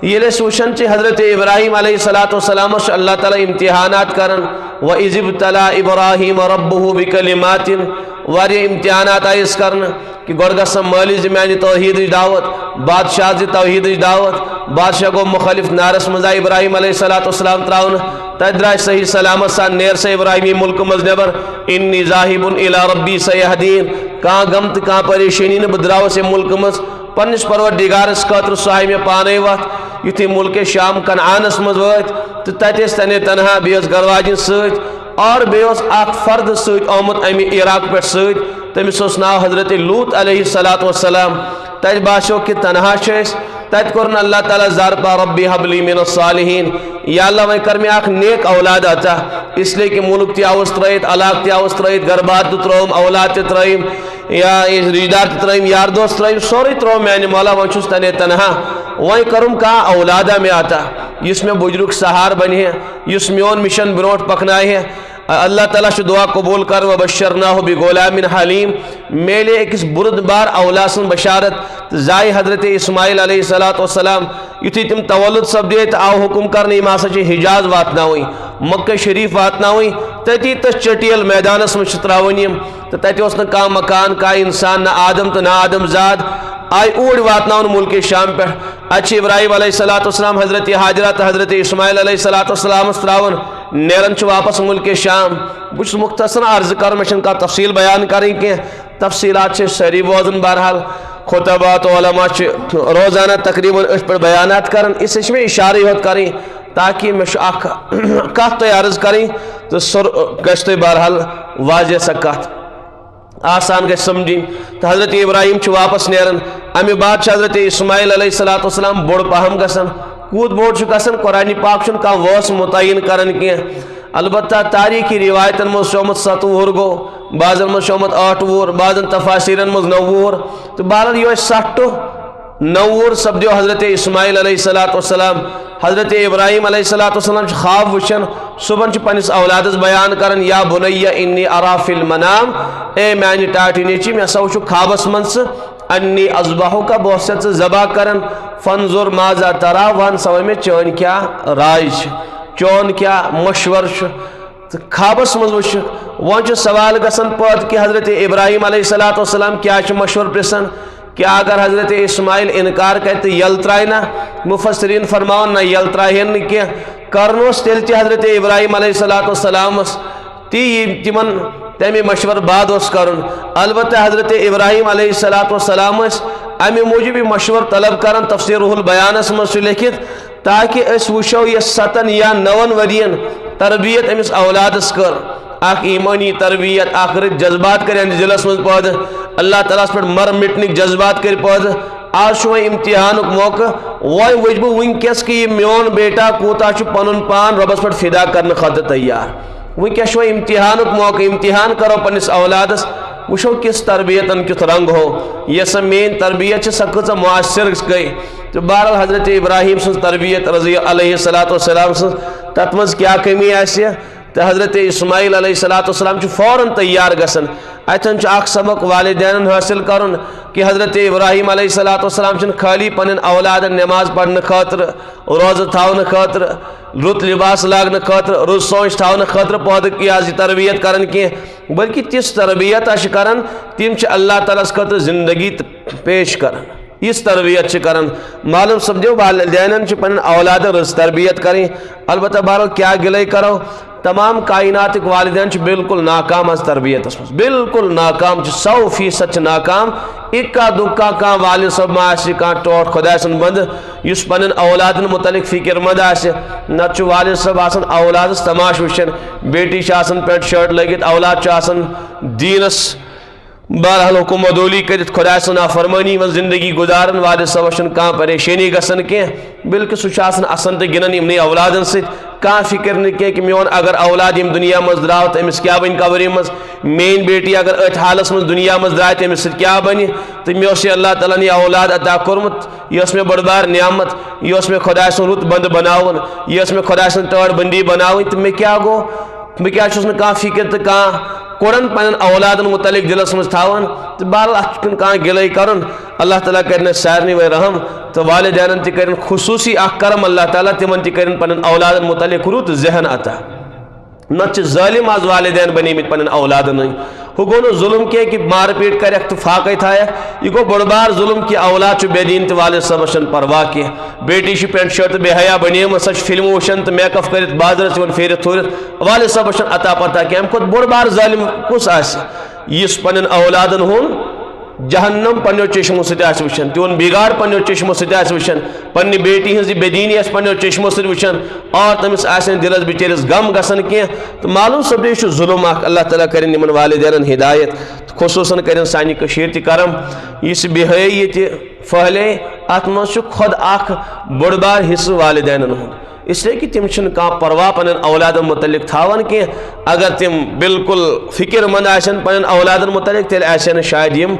یہ وچھان حضرت ابراہیم علیہ السلام اللہ تعالیٰ امتحانات کرن وَإِذِ ابْتَلَىٰ إِبْرَاهِيمَ رَبُّهُ بِكَلِمَاتٍ واریاہ امتحانات آئیس کرن کہ گوڑ گژھم مٲلِس دِ میانہِ توحیدٕچ دعوت بادشاہ دِ توحیدٕچ دعوت بادشاہ گو مخالف نارس منٛز آیہِ ابراہیم علیہ السلام تراونہٕ تتہِ درٛاے صحیح سلامت سان نیر سا ابراہیمی ملکہٕ منٛز نٮ۪بر اِنِّی ذاہِبٌ إِلَىٰ رَبِّی سَیَہدیٖن کانٛہہ غم تہٕ کانٛہہ پریشٲنی نہٕ بہٕ درٛاوُس ییٚمہِ ملکہٕ منٛز پننس پروردگارس خاطر سُہ ہایہِ مےٚ پانے وتھ یُتھُے ملکِ شام کنعانس منٛز وٲتۍ تہٕ تتہِ ٲسۍ تنے تنہا بیٚیہِ ٲس گرواجِنۍ سۭتۍ اور بیٚیہِ اوس اکھ فرد سۭتۍ آمُت امہِ عراق پٮ۪ٹھ سۭتۍ تٔمِس اوس ناو حضرت لوٗط علیہ السلام تتہِ باسیو کہ تنہا چھِ أسۍ تتہِ کوٚرُن اللہ تعالیٰ زارپا ربی حبلی من الصالحین یا اللہ وۄنۍ کر مےٚ اکھ نیک اولاد عطا اس لیے کہ ملک تہِ آوُس ترٲیِتھ علاقہٕ تہِ آوُس ترٲیِتھ گربار تہِ ترٛووُم اولاد تہِ ترٲیِم یا رشتہٕ دار تہِ ترٲیِم یار دوست ترٲیِم سورُے ترٛوو میانہِ مولا وۄنۍ چھُس تنے تنہا وۄنۍ کَرُم کانٛہہ اولادہ مےٚ عطا یُس مےٚ بُجرُک سہار بنہِ ہے یُس میون مشن برونٛٹھ پکنایہِ ہے اللہ تعالیٰ چھُ دعا قبوٗل کر وبشرناہُ بغلام حلیم میلے أکِس بُردبار اولاد سٕنٛز بشارت تہٕ زایہِ حضرت اسماعیل علیہ السلام یُتھُے تِم تولُد سپدے تہٕ آو حُکم کرنہٕ یِم ہسا چھِ حجاز واتناوٕنۍ مکہ شریف واتناوٕنۍ تٔتی تٔتھۍ چٹیل میدانس منٛز چھِ ترٛاوٕنۍ یِم تہٕ تتہِ اوس نہٕ کانٛہہ مکان کانٛہہ اِنسان نہ آدم تہٕ نہ آدم زاد آیہِ اوٗرۍ واتناونہٕ ملکہِ شام پٮ۪ٹھ اتہِ چھِ ابراہیم علیہ السلام حضرت حاجرہ تہٕ حضرت اسماعیل علیہ السلامس ترٛاوان نیران چھِ واپس ملکہِ شام بہٕ چھُس مختصر عرض کران مےٚ چھنہٕ کانٛہہ تفصیل بیان کرٕنۍ کینٛہہ تفصیلات چھِ سٲری بوزان بہرحال خطبات علماء چھِ روزانہ تقریباً أتھۍ پٮ۪ٹھ بیانات کران اس لیے چھِ مےٚ اشارٕے یوت کرٕنۍ تاکہ مےٚ چھُ اکھ کتھ تۄہہِ عرض کرٕنۍ تہٕ سُہ گژھِ تۄہہِ بہرحال واضح سۄ کتھ آسان گژھِ سمجھِنۍ تہٕ حضرت ابراہیم چھُ واپس نیران امہِ بعد چھُ حضرت اسماعیل علیہ السلام بوٚڑ پہم گژھان کوٗت بوٚڑ چھُ گژھان قرآنِ پاک چھُنہٕ کانٛہہ وٲنٛس مُتعین کران کینٛہہ البتہ تاریخی روایتن منٛز چھُ آمُت 7 وُہُر گوٚو بعضن منٛز چھُ آمُت 8 وُہُر بعضن تفاصیرن منٛز 9 وُہُر تہٕ بہرحال یہِ اوس 60 ٹُو 9 وُہُر سپدیو حضرت اسماعیل علیہ السلام حضرت ابراہیم علیہ السلام چھُ خواب وٕچھان صبحن چھُ پننس اولادس بیان کران یا بُنیہ انی ارا فی المنام اے میانہِ ٹاٹہِ نیٚچی مےٚ ہسا وٕچھُکھ خوابس منٛز ژٕ انی اذبحُکا بہٕ اوسَے ژٕ ذبح کران فانظر ماذا ترا وَن سا وۄنۍ مےٚ چٲنۍ کیٛاہ راے چھِ چون کیٛاہ مشور چھُ تہٕ خوابس منٛز وٕچھُکھ وۄنۍ چھُ سوال گژھان پٲدٕ کہ حضرت ابراہیم علیہ السلام کیٛاہ چھُ مشور پرژھان کیا اگر حضرت اسماعیل انکار کرِ تہٕ یلہٕ ترٛایہِ نہ مفسرین فرماوان نہ یلہٕ ترٛایہن نہٕ کینٛہہ کرُن اوس تیٚلہِ تہِ حضرت ابراہیم علیہ السلامس تی تِمن تمہِ مشور بعد اوس کرُن البتہ حضرت ابراہیم علیہ السلام ٲسۍ امہِ موٗجوٗب یہِ مشور طلب کران تفسیٖر روح البیانس منٛز چھُ لیکھِتھ تاکہ أسۍ وٕچھو یہِ 7 یا 9 ؤرین تربیت أمِس اولادس کٔر اکھ ایمانی تربیت اکھ رٕتۍ جذبات کرن دِلس منٛز پٲدٕ اللہ تعالیٰ ہس پٮ۪ٹھ مر مٹنٕکۍ جذبات کٔرۍ پٲدٕ آز چھُ وۄنۍ امتحانُک موقعہٕ وۄنۍ وٕچھِ بہٕ وٕنکیٚس کہ یہِ میون بیٹا کوٗتاہ چھُ پنُن پان رۄبس پٮ۪ٹھ فدا کرنہٕ خٲطرٕ تیار وٕنکیٚس چھُ وۄنۍ امتحانُک موقعہٕ امتحان کرو پننس اولادس وٕچھو کِژھ تربیتن کیُتھ رنگ ہو یۄس سۄ میٲنۍ تربیت چھِ سۄ کۭژاہ مؤثر گٔے تہٕ بہرحال حضرت ابراہیم سٕنٛز تربیت رضی علیہ السلام سٕنٛز تتھ منٛز کیٛاہ کمی آسہِ تہٕ حضرت اسماعیل علیہ السلام چھُ فوراً تیار گژھان اتھن چھُ اکھ سبق والدینن حٲصل کرُن کہ حضرت ابراہیم علیہ السلام چھِنہٕ خٲلی پنٕنٮ۪ن اولادن نٮ۪ماز پرنہٕ خٲطرٕ روزٕ تھاونہٕ خٲطرٕ رُت لباس لاگنہٕ خٲطرٕ رُت سونٛچ تھاونہٕ خٲطرٕ پٲدٕ یہِ تربیت کران کینٛہہ بلکہ تِژھ تربیت چھِ کران تِم چھِ اللہ تعالیٰ ہس خٲطرٕ زندگی پیش کران یِژھ تربیت چھِ کران معلوم سپدیو والدینن چھِ پنٕنٮ۪ن اولادن رٕژ تربیت کرٕنۍ البتہ بہرحال کیٛاہ گِلے کرو تمام کائناتٕکۍ والدین چھِ بالکل ناکام آز تربیتس منٛز بالکل ناکام چھِ 100% چھِ ناکام اِکا دُکا کانٛہہ والد صٲب ما آسہِ کانٛہہ ٹوٹھ خۄداے سُنٛد بنٛدٕ یُس پنٕنٮ۪ن اولادن متعلق فکر مند آسہِ نتہٕ چھُ والد صٲب آسان اولادس تماش وٕچھان بیٹی چھِ آسان پینٹ شٲٹ لٲگِتھ اولاد چھُ آسان دیٖنس بہرحال حکم عدولی کٔرِتھ خۄداے سٕنٛز نافرمٲنی منٛز زندگی گُزاران والد صٲبس چھُنہٕ کانٛہہ پریشٲنی گژھان کینٛہہ بلکہ سُہ چھُ آسان اَسان تہٕ گِنٛدان یِمنٕے اولادن سۭتۍ کانٛہہ فکر نہٕ کینٛہہ کہ میون اگر اولاد ییٚمہِ دُنیا منٛز درٛاو تہٕ أمِس کیٛاہ بنہِ قبرِ منٛز میٲنۍ بیٹی اگر أتھۍ حالس منٛز دُنیا منٛز درٛاے تہٕ أمِس سۭتۍ کیٛاہ بنہِ تہٕ مےٚ اوس یہِ اللہ تعالیٰ ہن یہِ اولاد عطا کوٚرمُت یہِ ٲس مےٚ بٔڑ بار نعمت یہِ اوس مےٚ خۄداے سُنٛد رُت بنٛدٕ بناوُن یہِ ٲس مےٚ خۄداے سٕنٛز ٹٲٹھ بٔنٛدی بناوٕنۍ تہٕ مےٚ کیٛاہ گوٚو بہٕ کیٛازِ چھُس نہٕ کانٛہہ فکر تہٕ کانٛہہ کوڑن پنن اولادن متعلق دلس مز تھاون تو بہرحال اتھ کن کانٛہہ گِلے کرن اللہ تعالیٰ کرن سارنی وے رحم تو والدینن تہ کرن خصوصی اخ کرم اللہ تعالیٰ تمن تہ کرن پنن اولادن متعلق رُت ذہن عطا نت ظالم آز والدین بنیمت پنن اولادن ہو گو نو ظلم کی مار پیٹ کرک تو فاقے تھایک یہ گو بڑ بار ظلم کی اولاد بے دین تو والد صاحب پرواہ کی بیٹی پینٹ شرٹ بے حیا بنیم سچ فلم وچن تو میک اپ کرت بازرس ون پھیرت تھورت والد صاحب عطا پتہ کہ ام کھت بڑ بار ظالم کس آس یس پنن اولادن ہون جہنم پنو چشمو سۭتۍ آسہِ وٕچھان تِہُنٛد بِگاڑ پنو چشمو سۭتۍ آسہِ وٕچھان پننہِ بیٹی ہٕنٛز بے دیٖنی آسہِ پنو چشمو سۭتۍ وٕچھان اور تٔمِس آسہِ نہٕ دِلس بِچٲرِس غم گژھان کینٛہہ تہٕ معلوٗم سپدِ یہِ چھُ ظُلم اکھ اللہ تعالیٰ کٔرِنۍ یِمن والدینن ہدایت تہٕ خصوٗصن کٔرِنۍ سانہِ کٔشیٖرِ تہِ کرم یُس بے حیٲیی ییٚتہِ پھہلے اتھ منٛز چھُ خۄد اکھ بوٚڑ بار حصہٕ والدینن ہُنٛد اس لیے کہ تم چھن کانٛہہ پرواہ پنن اولادن متعلق تھاون کی اگر تم بالکل فکر مند آسن پنن اولادن متعلق تیل آسن شاید یم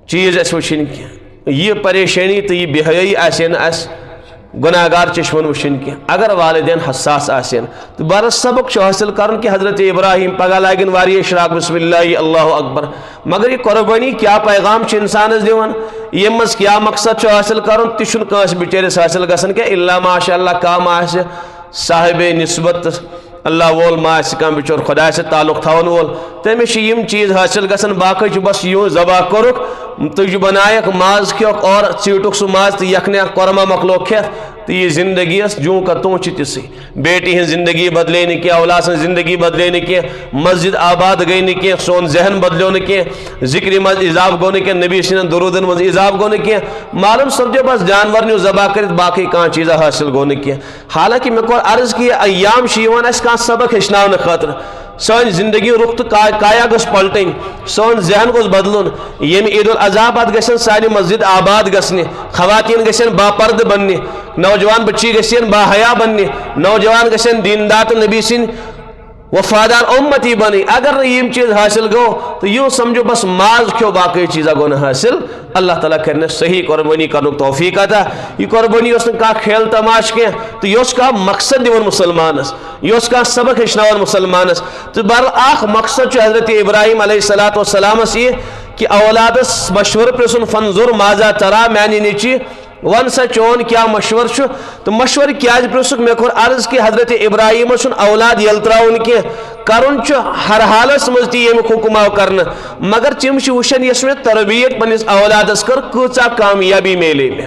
چیز اس وچھن کی یہ پریشانی تو یہ بے حیائی آسن اس گناہ گار چشمن وچھن کی اگر والدین حساس آسن تو بارس سبق حاصل کرن کہ حضرت ابراہیم پگہ لاگن واری اشراق بسم اللہ اللہ اکبر مگر یہ قربانی کیا پیغام انسانس دیوان یم مز کیا مقصد حاصل کرن تہ کانس بچارس حاصل گژھن کہ اللہ ماشاء اللہ کام آسہ صاحب نسبت اللہ وول ما آسہ کانٛہہ بچور خدا سے تعلق تھاون وول تٔمِس یم چیز حاصل گژھن باقی چھ بس یوں ذبح کوٚرُکھ تُج بنایک ماز کھیوک اور ژیٖٹُکھ سُہ ماز تہٕ یکھنہِ قۄرما مۄکلوو کھٮ۪تھ تو یہ زندگی اس جوں کا توں چھ تسی بیٹی ہن زندگی بدلے نہ کی اولاد سن زندگی بدلے نہ کی مسجد آباد گئی نہ کی سون ذہن بدلو نہ کی ذکر مز اضاف گو نہ کی نبی سن درودن مز اضاف گو نہ کی معلوم سمجھو بس جانور نیو ذبح کرت باقی کان چیز حاصل گو نہ کی حالانکہ میں کو عرض کی ایام شیوان اس کا سبق ہچناون خاطر سن زندگی رخ تو کایا گس پلٹن سون ذہن گوس بدلن یم عید الاضحیٰ پتہ گژھن سانہ مسجد آباد گژھنہِ خواتین گژھن باپرد بننہِ نوجوان بچی گژھن با حیا بننہِ نوجوان گژھن دیندار نبی سن وفادار امتی بنی اگر نہ یم چیز حاصل گو تو یوں سمجھو بس ماز کھو باقی چیزا گو نہ حاصل اللہ تعالیٰ کرنے صحیح قربانی کرنے توفیق عطا یہ قربانی اس نے کہا کھیل تماش کے تو یہ اس کا مقصد دیون مسلمانس یہ اس کا سبق ہچناون مسلمانس تو بہرحال آخ مقصد جو حضرت ابراہیم علیہ السلام یہ کہ اولادس مشور پرسن فنظر ماذا ترا میانی نیچی ون سا چون کیا مشور چھو تو مشور کیا پرسک میں کور عرض کی حضرت ابراہیم چھن اولاد یلتراون کی کرن چھو ہر حالس مزتی یہ حکم آو کرنا مگر تم چھ وشن یس میں تربیت پنس اولادس کر کچا کامیابی میلے میں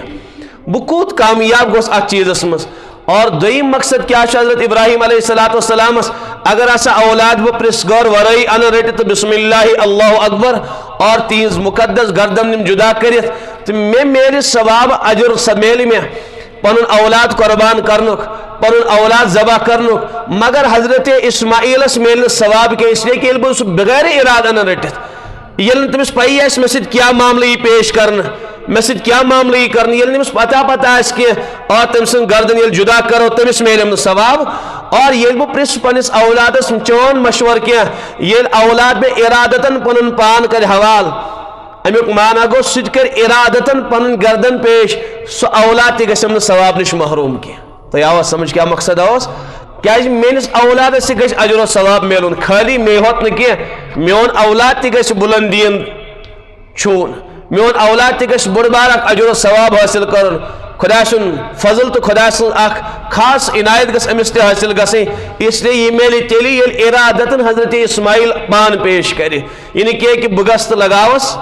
بکوت کامیاب گوس ات چیزس مز اور دویم مقصد کیا حضرت ابراہیم علیہ السلام اگر ایسا اولاد وہ پرسگور ورائی ان رٹ بسم اللہ اللہ اکبر اور تیز مقدس گردن نم جدا کرت تو میں میرے ثواب اجر سمیل میں پنن اولاد قربان کرنک پنن اولاد ذبح کرنک مگر حضرت اسماعیل اس میل ثواب کے اس لیے کہ بس بغیر ارادہ نہ رٹت یل تمس پی اس مسجد کیا معاملہ یہ پیش کرنا مسجد کیا معاملہ یہ کرنا یل تمس پتہ اس کے اور تم سن گردن یل جدا کرو تمس میلم ثواب اور یل بہ پرس پنس اولادس چون مشور کیا یل اولاد بے ارادتن پنن پان کر حوال امیک مانا گو سج کر ارادتن پنن گردن پیش سو اولاد تی گسم ثواب نش محروم کی تو یا سمجھ کیا مقصد اوس کیا میس اولاد سے گھس اجر و ثواب میلن خالی میں ہوت نہ کی میون اولاد تی گھس بلندین چھون میون اولاد تی گھس بڑ بار اجر و ثواب حاصل کرن خدا سن فضل تو خدا سن اخ خاص عنایت گس امس تے حاصل گسیں اس لیے یہ میلی تیلی یل ارادتن حضرت اسماعیل پان پیش کرے یعنی کہ بگست لگاوس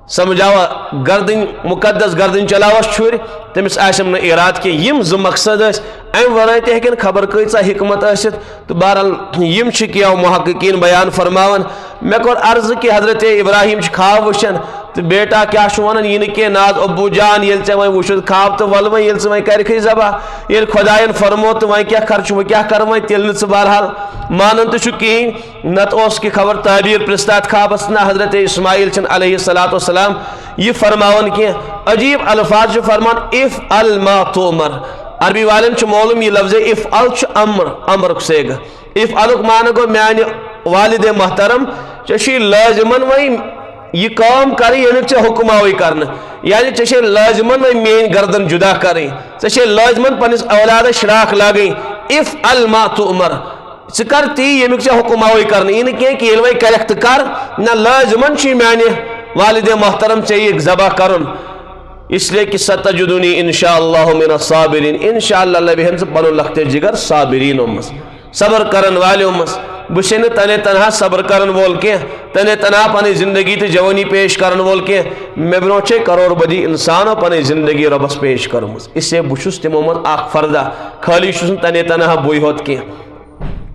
سمجھاوا گردن مقدس گردن چلاوس چھر تمس آسم نہ اراد کی یم ز مقصد اس ام ورائے تہ ہکن خبر کیسا حکمت آست تو بہرحال یم چھ کیا محققین بیان فرماون میں کور عرض کہ حضرت ابراہیم چھ خواب وشن تو بیٹا کیا ونان یہ کہ ناز ابو جان یل ے وی وچھت خواب تو ول وی یل ے کرکھ ذبح یل خدائن فرمو تو وی کیا خرچ وہ کیا کر وی تیل ژ بہرحال مانن تو کہین نت اس کی خبر تعبیر پرستاد خوابس نہ حضرت اسماعیل چن علیہ السلام یہ فرماون کہ عجیب الفاظ جو فرمان افعل ما تؤمر عربی والن چھ معلوم یہ لفظ افعل چھ امر سیگ افعل معنی گو میانہ والد محترم چشی لازمن وی یہ کام کری یعنی چھ حکم آوی کرنا یعنی چھ لازمن وی مین گردن جدا کریں چھ لازمن پنس اولاد شراک لاگیں افعل ما تؤمر ثر تی یمیک ے حکم آوے کرنے یہ نی کہ وے کرک تو کر نہ لازمن میانہ والد محترم ے یہ ذبح کرن اس لیے کہ ستجدنی انشاءاللہ من الصابرین انشاءاللہ اللہ بہن سے پنن لخت جگر صابرین مس صبر کرن والے مس بچے نا تنے تنہا صبر کرن وول کی تنے تنہا پنی زندگی تو جوانی پیش کرن وول کی میں بروچے کروڑ بدی انسانوں پنی زندگی ربس پیش کرمز اس سے بچس تمو من اخ فردہ خالی چھس تنے تنہا بوئی ہوت کی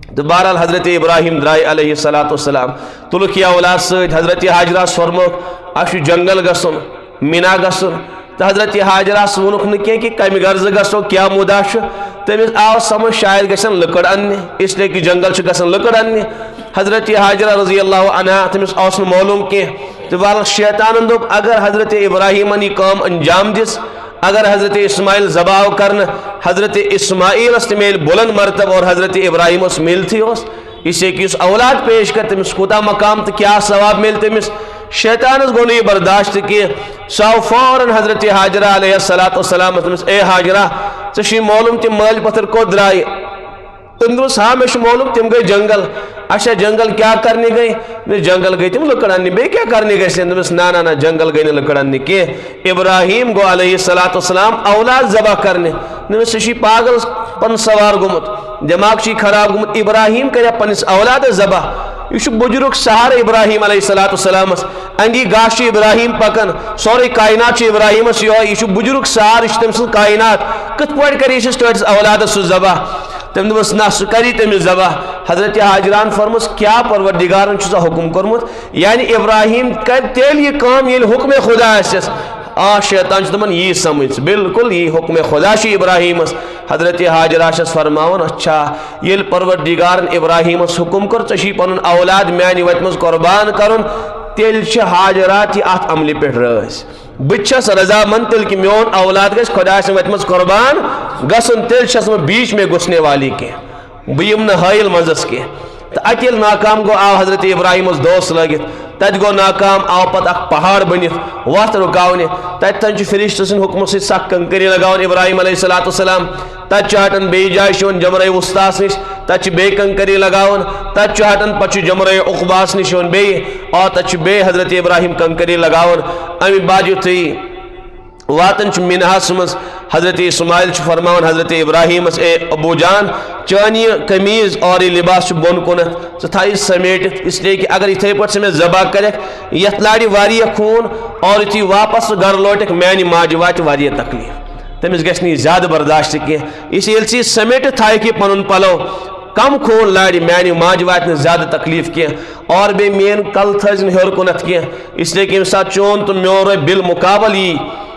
تو بہرحال حضرت ابراہیم درائے علیہ السلام تلک یا اولاد سۭتۍ حضرت حاجرہ فرموک اچھو جنگل گژھُن مینا گژھُن تو حضرت حاجرہ وونُکھ نہٕ کینٛہہ کہ کمہِ غرضہٕ گژھو کیٛاہ مُدا چھُ تٔمِس آو سمجھ شاید گژھن لٔکٕر اننہِ اس لیے کہ جنگل چھُ گژھان لٔکٕر اننہِ حضرت حاجرہ رضی اللہ عنہا تٔمِس اوس نہٕ معلوم کینٛہہ تہٕ بہرحال شیطانن دوٚپ اگر حضرت ابراہیمن یہِ کٲم انجام دِژ اگر حضرت اسماعیل ذبح کرنا حضرت اسماعیل اس میل بلند مرتب اور حضرت ابراہیم اس ملتی اس اسے کہ اس اولاد پیش کر تمس کوتا مقام تو کیا ثواب مل تمس شیطان اس گونی برداشت کی سو فوراً حضرت حاجرہ علیہ السلام تمس اے حاجرہ ژے معلوم تم مال پتھر کو درائی تم دوس ہاں میں معلوم تم گئی جنگل اچھا جنگل کیا کرنے گئی جنگل گئی تم لکڑ اننی بے کیا کرنے گئی تمس نا جنگل گئی لکڑ اننی کہ ابراہیم گو علیہ السلام اولاد ذبح کرنے نمس سہ پاگل پن سوار گومت دماغ چھ خراب گومت ابراہیم کریا پنس اولاد ذبح یہ بزرگ سہار ابراہیم علیہ السلام انگی گاش ابراہیم پکن سوری کائنات ابراہیم یہ بزرگ سہار یہ تم سن کائنات کت پہ کر ٹھٹس اولاد سہ ذبح تم دس نا سہ کری تمس ذبح حضرت حاجران فرمس کیا پروردگارن چھُ حکم کورمت یعنی ابراہیم کر تیل یہ کام یل حکم خدا آسس شیطان دپان یہ سمجھ بالکل یہ حکم خدا ابراہیم حضرت حاجرہ فرماون اچھا یل پروردگارن ابراہیم حکم کر ژے پن اولاد میانہ وتہ مز قربان کرن تیل حاجرہ تہ ات عملہ پہ رٲض بہس رضامند تیل کہ میون اولاد گژھِ خدا سٕنٛدِ وتہِ منٛز قربان گژھُن تیل چھس بہٕ بیچ میں گھسنے والی کینٛہہ بہٕ یِمہٕ نہٕ حٲیل منٛزس کینٛہہ تو اتہ ییٚلہِ ناکام گو آو حضرت ابراہیم دوس لگت تت گو ناکام آو پتہ اخ پہاڑ بنت وت رکاونہ تتن فرشتہ سند حکم سی سخ کنکری لگاون ابراہیم علیہ السلام تت ہٹان بیٚیہِ جایہِ چھُ جمرہ وسطاس نش تت بیٚیہِ کنکری لگاون تت ہٹان پتہ جمرہ عقباس نش بیٚیہِ اور تت بیٚیہِ حضرت ابراہیم کنکری لگاون امہ بعد یُتھُے واتن منہس مز حضرت اسماعیل فرماون حضرت ابراہیم اے ابو جان چانی قمیض اور یہ لباس بون کنت ثہ تھائی سمیٹت اس لیے کہ اگر اتھے پہ میں ذبح کرک یت لاڑی واریہ خون اور یتھی واپس گھر لوٹک میانہ ماجہ وات واریہ تکلیف تمس گژھِ زیادہ برداشت کی اس یل ثہ سمیٹت تھائے کہ پن پلو کم خون لاڑی میانہ ماجہ وات زیادہ تکلیف کی اور بے مین کل تھزن ہیور کنت کی اس لیے کہ یمہ سات چون تو میون روی بالمقابل ای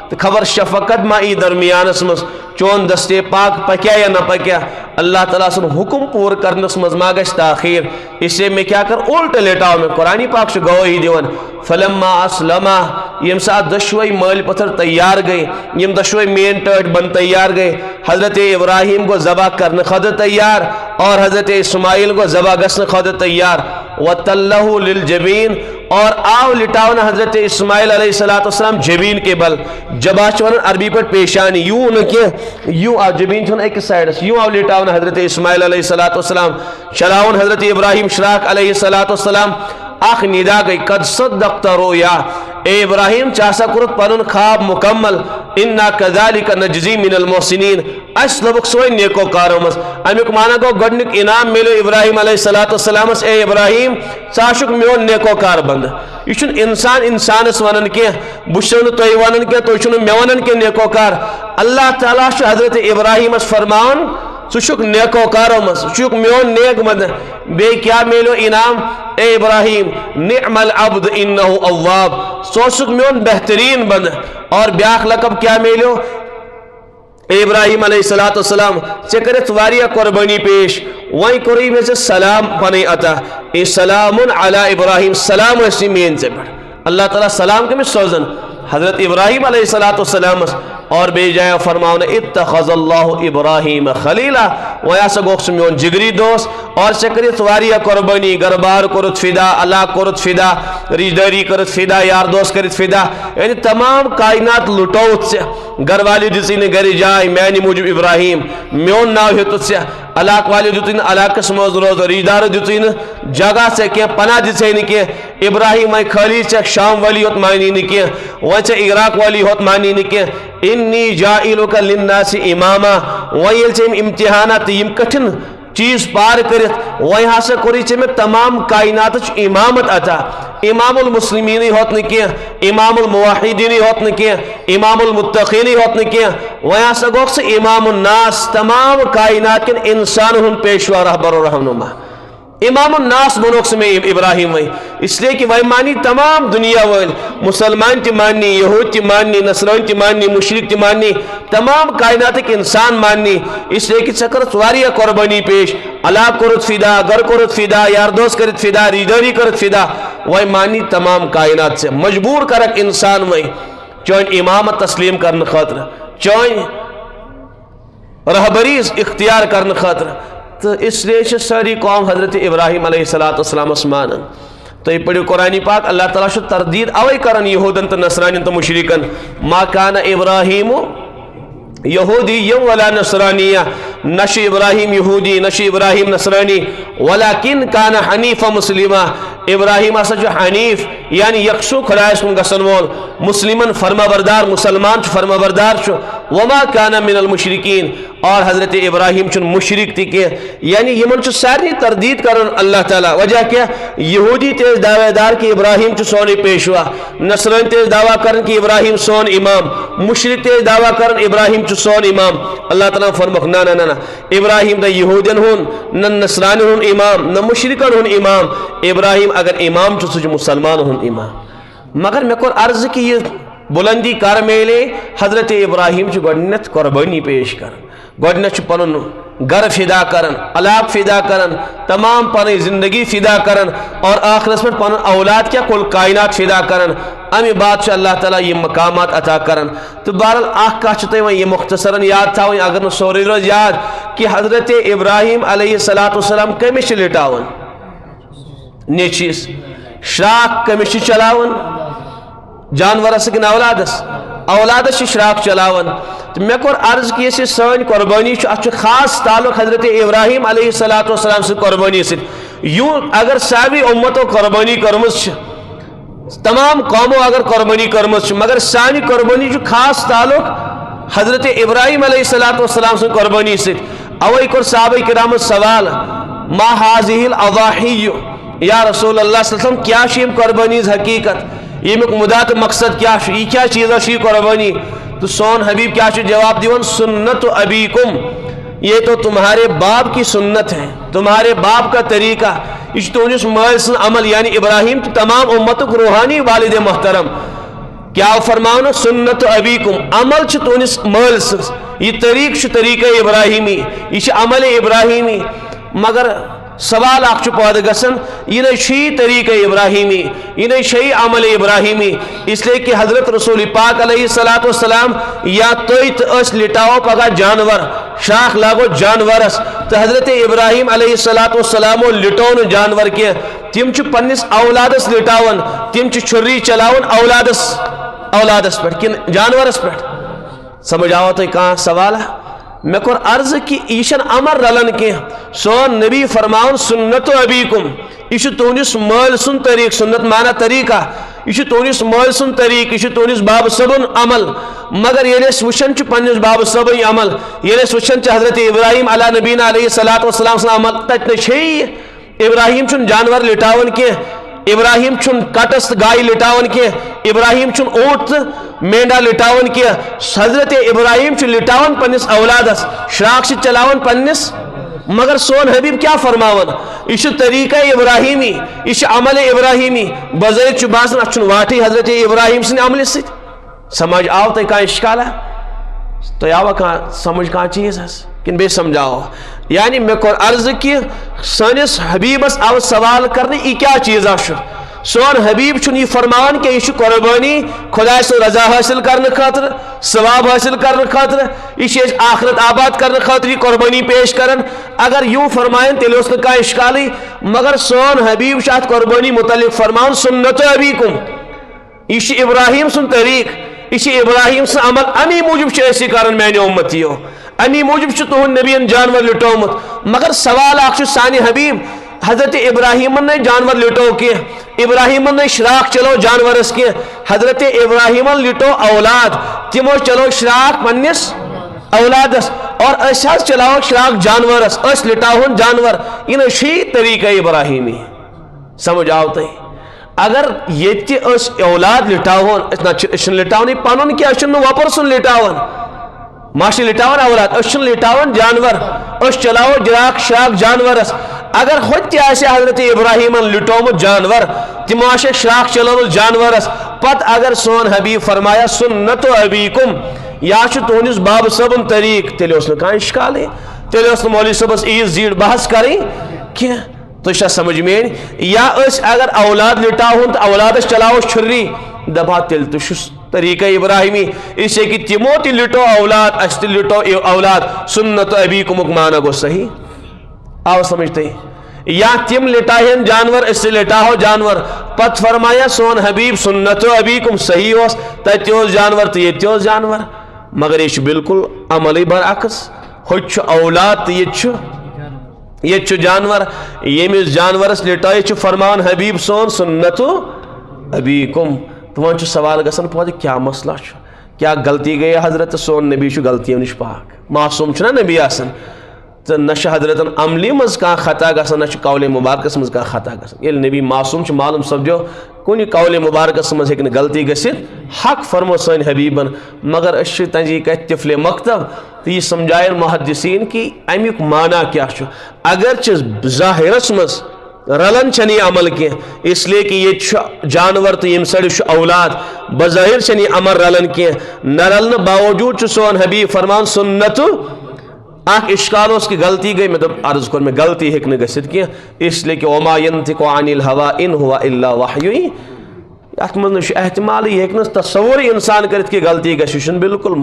تو خبر شفقت ما ای درمیانس مز چون دستے پاک پکیا یا نہ پکیا اللہ تعالیٰ سن حکم پور کرنس مز ما گژھِ تاخیر اس سے میں کیا کر الٹ لیٹاو میں قرآن پاک سے گواہی دیون فلما اسلما یم سات دشوئی مال پتھر تیار گئی یم دشوئی مین ٹاٹ بن تیار گئی حضرت ابراہیم کو ذبح کرنے خود تیار اور حضرت اسماعیل کو ذبح گسنے خود تیار وَتَلَّهُ لِلْجَبِينَ اور آو لٹاؤنا حضرت اسماعیل علیہ السلام جبین کے بل جبا چون عربی پر پیشانی یوں نہ کہ یوں آو جبین چون ایک سائڈ یوں آو لٹاؤنا حضرت اسماعیل علیہ السلام چلاؤن حضرت ابراہیم شراک علیہ السلام اخ ندا گئی قد صدقت رؤیا اے ابراہیم چاسا کرت پنن خواب مکمل انا کذالک نجزی من المحسنین اس لبک سوئی نیکو کارمس امیک مانا گو گڈنک انعام ملو ابراہیم علیہ السلام اے ابراہیم چاشک میون نیکو کار بند یہ انسان انسانس ونن کی بشن تو ونن کی تو چھن مے ونن کی نیکو کار اللہ تعالیٰ حضرت ابراہیم فرمان ژٕ نیکو کارو مز ژٕ میون نیک بند بے کیا میلو انعام اے ابراہیم نعم العبد انہو اواب سوسک میون بہترین بند اور بیاخ لقب کیا میلو اے ابراہیم علیہ السلام ژے کرت واریہ قربانی پیش وہیں کوری میں سے سلام پنے عطا اے سلام علی ابراہیم سلام اسی مین سے پڑھ اللہ تعالیٰ سلام کے میں سوزن حضرت ابراہیم علیہ السلام اور بے جائے فرماؤن اتخذ اللہ ابراہیم خلیلہ ویا سگوکس میون جگری دوست اور سکریت واریہ قربانی گربار کرت فدا اللہ کرت فدا ریجداری کرت فدا یار دوست کرت فدا یعنی تمام کائنات لٹوت سے گھر والی جسی نے گھر جائے میانی موجب ابراہیم میون ناو ہتت سے علاق والے دتن علاقس مز روز ریدار دتن جگہ سے کی پناہ دے نا کی ابراہیم خالی ے شام والی ہوت مانی نا کی وے عراق والی ہوت مانی نا کی انی جائلک للناس اماما ویل یم امتحانات یم کٹھن چیز پار کرت وی ہسا کوری ے میں تمام کائنات امامت عطا امام المسلمین ہوت نا کی امام الموحدین ہوت نا کی امام المتقین ہوت نا کی وی ہسا گو امام الناس تمام کائنات کن انسان ہن پیشوا رہبر و رہنما امام الناس بنوکس میں ابراہیم وی اس لیے کہ وہ مانی تمام دنیا وال مسلمان تی مانی یہود تی مانی نصران تی مانی مشرک تی مانی تمام کائنات کے انسان مانی اس لیے کہ چکرت واریا قربانی پیش اللہ کرت فدا گر کرت فدا یار دوست کرت فدا ریداری کرت فدا وہ مانی تمام کائنات سے مجبور کرک انسان وی چون امامت تسلیم کرنے خاطر چون رہبری اختیار کرنے خاطر تو اس لیے ساری قوم حضرت ابراہیم علیہ السلام مان تو یہ پڑھو قرآن پاک اللہ تعالیٰ شو تردید اوے کرن یہودن تو نصرانین تو مشرکن ما کان ابراہیم یہودی ولا نصرانیہ نش ابراہیم یہودی نش ابراہیم نصرانی ولیکن کان حنیف مسلمہ ابراہیم اسا جو حنیف یعنی یکسو خدایس کن گسن وول مسلمن فرما بردار مسلمان فرما بردار چھو وما کان من المشرکین اور حضرت ابراہیم چن مشرک تھی کہ یعنی یمن چھ ساری تردید کرن اللہ تعالیٰ وجہ کیا یہودی تیز دعوے دار کہ ابراہیم چھ سونی پیشوا نصران تیز دعویٰ کرن کہ ابراہیم سون امام مشرک تیز دعویٰ کرن ابراہیم چھ سون امام اللہ تعالیٰ فرمک نا نا نا ابراہیم دا یہودین ہون نہ نصرانی ہون امام نہ مشرکن ہون امام ابراہیم اگر امام چھ سج مسلمان ہون امام مگر میں کور عرض کی یہ بلندی کر میلے حضرت ابراہیم چھ گوڑنیت قربانی پیش کرن گوڑنیت پنن گھر فدا کرن علاق فدا کرن تمام پنی زندگی فدا کرن اور آخرت میں پنن اولاد کیا کل کائنات فدا کرن امی بات سے اللہ تعالیٰ یہ مقامات عطا کرن تو بہرحال آخ کا چتے ہیں یہ مختصراً یاد تھا اگر نہ سوری روز یاد کہ حضرت ابراہیم علیہ السلام کمیش لٹاون نیچیس شراک کمیش چلاون جانور سکن اولادس شراک چلاون تو میں کور عرض کی سے سن قربانی اچھا خاص تعلق حضرت ابراہیم علیہ السلام سے قربانی سے یوں اگر سابی امتوں قربانی کرمز تمام قوموں اگر قربانی کرمز مگر سانی قربانی جو خاص تعلق حضرت ابراہیم علیہ السلام سے قربانی سے اوئی کر صحابہ کرام سوال ما حاضی الاضاحی یا رسول اللہ صلی اللہ علیہ وسلم کیا شیم قربانی حقیقت یہ مدات مقصد کیا یہ کیا چیز ہے قربانی تو سون حبیب کیا جواب دیون سنت ابیکم یہ تو تمہارے باپ کی سنت ہے تمہارے باپ کا طریقہ اس تو اس محسن عمل یعنی ابراہیم تمام امت کو روحانی والد محترم کیا فرماؤ سنت ابیکم عمل تو اس محسن یہ طریقہ ابراہیمی یہ عمل ابراہیمی مگر سوال اخ پود گسن یہ شی طریقہ ابراہیمی یہ شی عمل ابراہیمی اس لیے کہ حضرت رسول پاک علیہ السلام یا تویت اس لٹاؤ پگا جانور شاخ لاگو جانورس تو حضرت ابراہیم علیہ السلام لٹون جانور کے تم پنس اولادس لٹاون تم چھری چلاون اولادس پہ کن جانورس پہ سمجھ آو تو کہاں سوال ہے میں کور عرض کی ایشن امر رلن کے سون نبی فرماؤن سنت ابیکم یہ تونس مال سن طریق سنت مانا طریقہ یہ تونس مال سن طریق یہ تونس باب صبن عمل مگر یہ وچن پنس باب صبن عمل یہ وچن حضرت ابراہیم علیہ نبینا علیہ السلام عمل تت نی ابراہیم چن جانور لٹاون کی ابراہیم چن کٹس گائے لٹاون کی ابراہیم چن اونٹ مینڈا لٹاون کی حضرت ابراہیم چن لٹاون پنس اولادس شراک سے چلاون پنس مگر سون حبیب کیا فرماون یہ طریقہ ابراہیمی یہ عمل ابراہیمی بظاہر باسن اچھن واٹی حضرت ابراہیم سن عمل ست سمجھ آو تو کہاں اشکال ہے تو آوا کہاں سمجھ کہاں چیز ہے کن بے سمجھاؤ یعنی میں کور عرض کی سنس حبیبس آو سوال کرنے یہ کیا چیز آشو سون حبیب چن یہ فرمان کہ یہ قربانی خدا سے رضا حاصل کرنے خاطر ثواب حاصل کرنے خاطر یہ آخرت آباد کرنے خاطر یہ قربانی پیش کرن اگر یوں فرمائیں تیلے اس کا اشکالی مگر سون حبیب شاید قربانی متعلق فرمان سنت ابیکم یہ ابراہیم سن طریق یہ ابراہیم سے عمل امی موجب ایسی کارن میں نے امتی ہو امی موجب تہد نبین جانور لٹومت مگر سوال اخ سانہ حبیب حضرت ابراہیم نے جانور لٹو کی ابراہیم نے شراک چلو جانورس کی حضرت ابراہیم لٹو اولاد تمو چلو شراک پنس اولادس اور اس چلاو شراک جانورس اس لٹاون جانور ان طریقہ ابراہیمی سمجھ آو تھی اگر یہ اولاد لٹاون لٹاون پن کی وپر سن لٹاون ماشی لٹاون اولاد اس لٹاون جانور اس چلاو جراک شراک جانورس اگر خود تہ حضرت ابراہیم لٹومت جانور تمو شراک چلو جانورس پت اگر سون حبیب فرمایا سنت ابیکم یا تہندس باب صبن طریق تیل کھانا اشکال تیل مولوی صبس عیز زیڑ بحث کریں کی تو سمجھ میں یا اگر اولاد لٹاون تو اولادس چلاو چھری دپا تیل تو طریقہ ابراہیمی اس لیے کہ تمو تہ لٹو اولاد اس تہ لٹو اولاد سنت ابیکم مانا گو صحیح آو سمجھتے یا تم لٹاہن جانور اس سے لٹاہو جانور پت فرمایا سون حبیب سنت ابیکم صحیح ہوس تتہ جانور تو یہ جانور مگر یہ بالکل عملی برعکس ہوچ اولاد تو یہ جانور یمس جانورس لٹائے فرمان حبیب سون سنت ابیکم تو وہ سوال گژھان پتہ کیا مسئلہ کیا غلطی گئی حضرت سون نبی غلطیوں نش پاک معصوم نا نبی آسان تو نہ حضرت عملی مز کھانا خطا گژھان نہ قول مبارکس مز کھانا خطا گژھان ییٚلہِ نبی معصوم معلوم سپدیو کُنہِ قول مبارکس مز ہیٚکہِ نہٕ غلطی گٔژھِتھ حق فرمو سٲنۍ حبیبن مگر أسۍ چھِ تنجی کتھ طفلِ مکتب تو یہ سمجھائن محدثین کہ امیک معنی کیا چھُ اگر ظاہرس مز رلن چھنی عمل کی اس لیے کہ یہ جانور تو یم سڑ اولاد بظاہر چھنی عمل رلن کی نہ رلن باوجود سون حبیب فرمان سنت اخ اشکال اس کی غلطی گئی میں عرض کر میں غلطی ہیک نہ گژھت کی اس لیے کہ وما ينطق عن الهوى ان هو الا وحی ات من احتمال یہ ہیک نہ تصور انسان کرت کہ غلطی گژھِ بالکل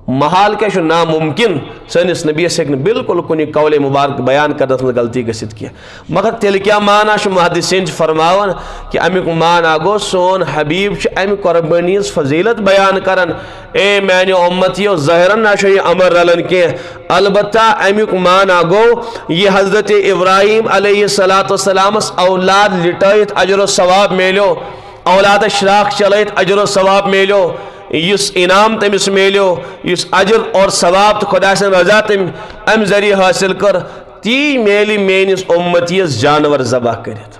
محال کیا ناممکن سنس نبیس ہیک بالکل کن قول مبارک بیان کرنس من غلطی گژھت کی مگر تیل کیا معنی محدثین فرماون کہ امیک معنی گو سون حبیب امہ قربانی فضیلت بیان کرن اے میانہ امتیو ظاہرن نہ یہ امر رلن کی البتہ امیک معنی گو یہ حضرت ابراہیم علیہ السلام اولاد لٹائت اجر و ثواب میلو اولاد شراک چلائت اجر و ثواب میلو اس انعام تمس میلو اس اجر اور ثواب تو خدا سے رضا تم ام ذریعہ حاصل کر تی میلی مینس امتیس جانور ذبح کرت